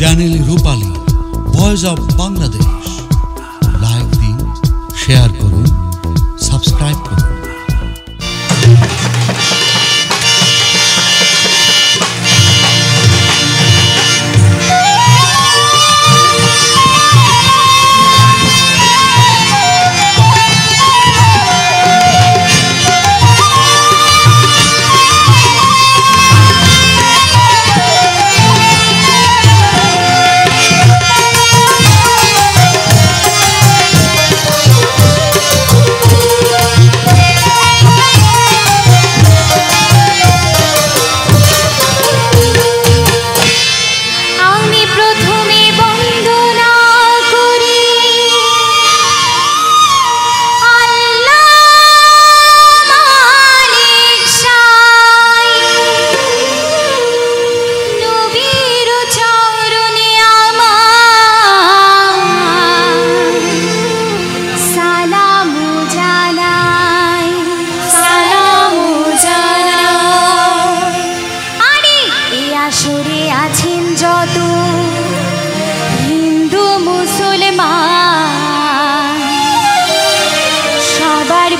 Channel Rupali voice of Bangladesh. Like দিন, share করুন, subscribe করুন।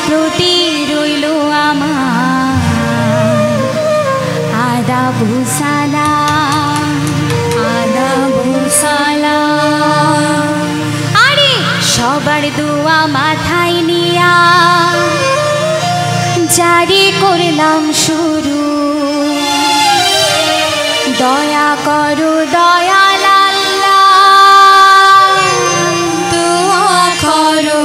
প্রতি রইল আমার আদাবু সালাম, আদাবু সালাম। আরে সবার দোয়া মাথায় নিয়া জারি করলাম শুরু। দয়া করো দয়াল আল্লাহ, দোয়া করো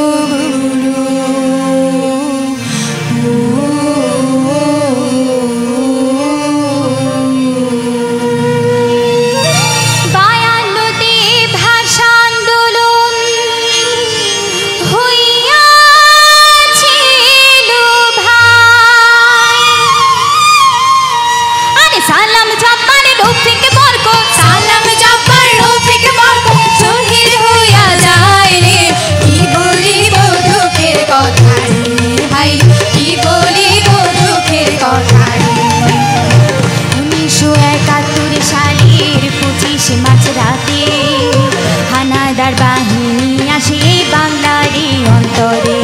মাঝরাতে হানাদার বাহিনী আসে বাংলারই অন্তরে।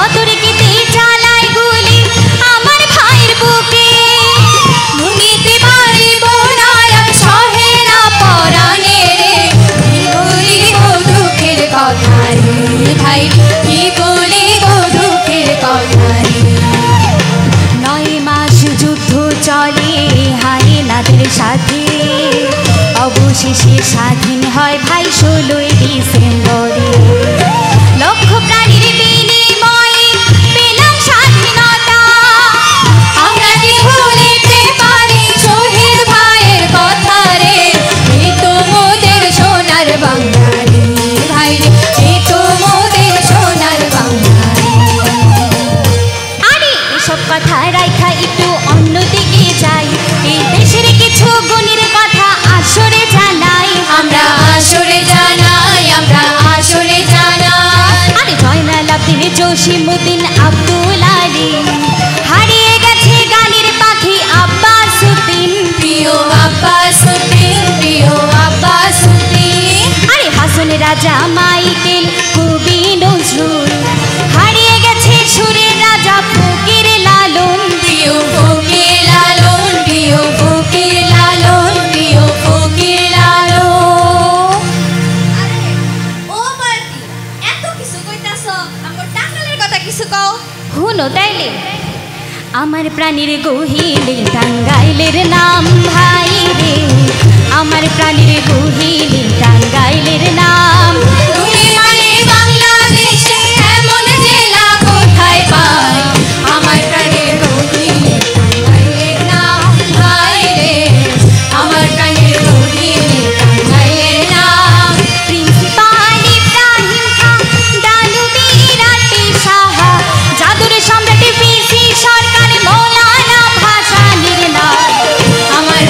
অতরে কেটে চালায় গুলি আমার ভাইয়ের বুকে, ভুঙিতে পারিব না আর সহে না পরাণে রে। কি বলিব দুঃখের কথা রে ভাই, কি বলিব দুঃখের কথা রে। 9 মাস যুদ্ধ চলে হায়নাদের সাথে, অবশেষে স্বাধীন হয় ভাই 16 ডিসেম্বরে। লক্ষ প্রাণীর বিনিময়ে পেলাম স্বাধীনতা, আমরা কি ভুলিতে পারি শহীদ ভাইয়ের কথা রে। এই তো মোদের সোনার বাংলা রে ভাই রে, এই তো মোদের সোনার বাংলা রে। আরে এসব কথা রাইখা একটু অন্যদিকে যাই, এই দেশের কিছু গুণের কথা আসরে জানাই আমরা, আসরে জানাই আমরা, আসরে জানাই। আরে জয়নাল আব্দিন, জসিমউদ্দিন, আব্দুল আলী, হারিয়ে গেছে গানের পাখি আব্বাস উদ্দিন, প্রিয় আব্বাস উদ্দিন, প্রিয় আব্বাস উদ্দিন। আরে হাসন রাজা, মাইকেল, কবি নজরুল, হারিয়ে গেছে সুরের রাজা ফকির লালন, প্রিয় ফকির লালন, প্রিয় ফকির লালন, প্রিয় ফকির লালন। ও মালতি, এত কিছু কইতাছ, আমার টাঙ্গালের কথা কিছু কও। হুনো তাইলে আমার প্রাণীর গহিলে টাঙ্গাইলের নাম ভাই রে, আমার প্রাণীর গহিলে টাঙ্গাইলের নাম। তুমি মানে বাংলাদেশে এমন জেলা কোথায় পাই, আমার প্রাণীর গহিলে টাঙ্গাইলের নাম ভাই রে, আমার প্রাণীর গহিলে টাঙ্গাইলের নাম। প্রিন্সিপাল ইব্রাহিম খান, দানুবি রাটি সাহা, জাদুর সম্রাট পিসি সরকার, মৌলানা ভাসানীর নাম। আমার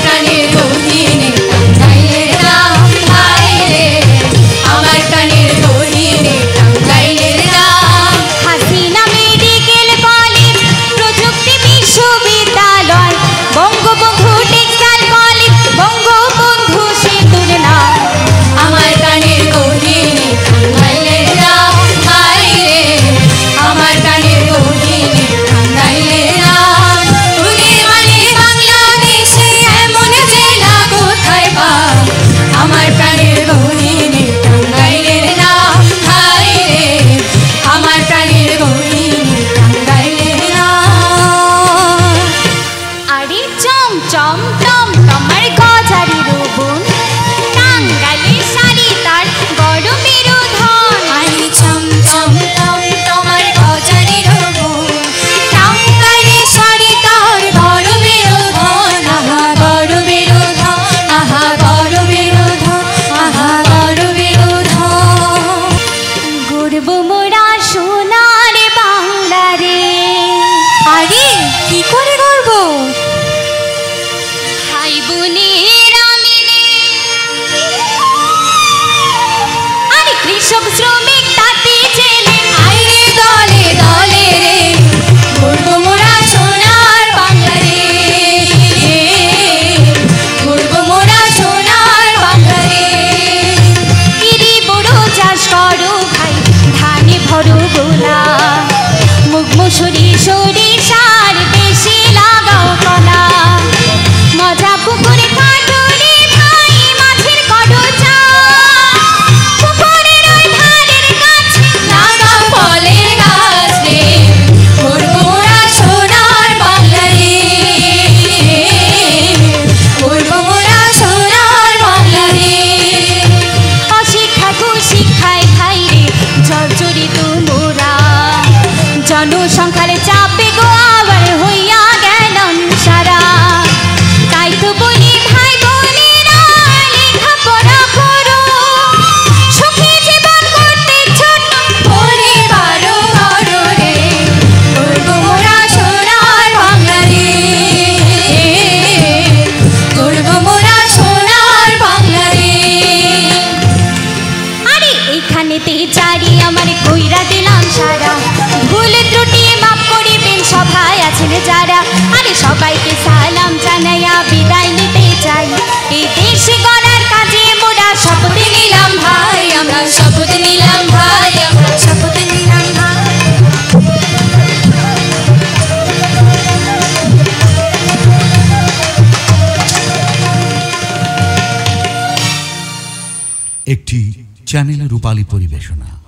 যারা আরে সবাইকে সালাম জানাইয়া বিদায় নিতে চাই এই দেশ গড়ার কাজে মোরা শপথ নিলাম ভাই আমরা শপথ নিলাম ভাই আমরা শপথ নিলাম ভাই একটি চ্যানেল রূপালী পরিবেশনা।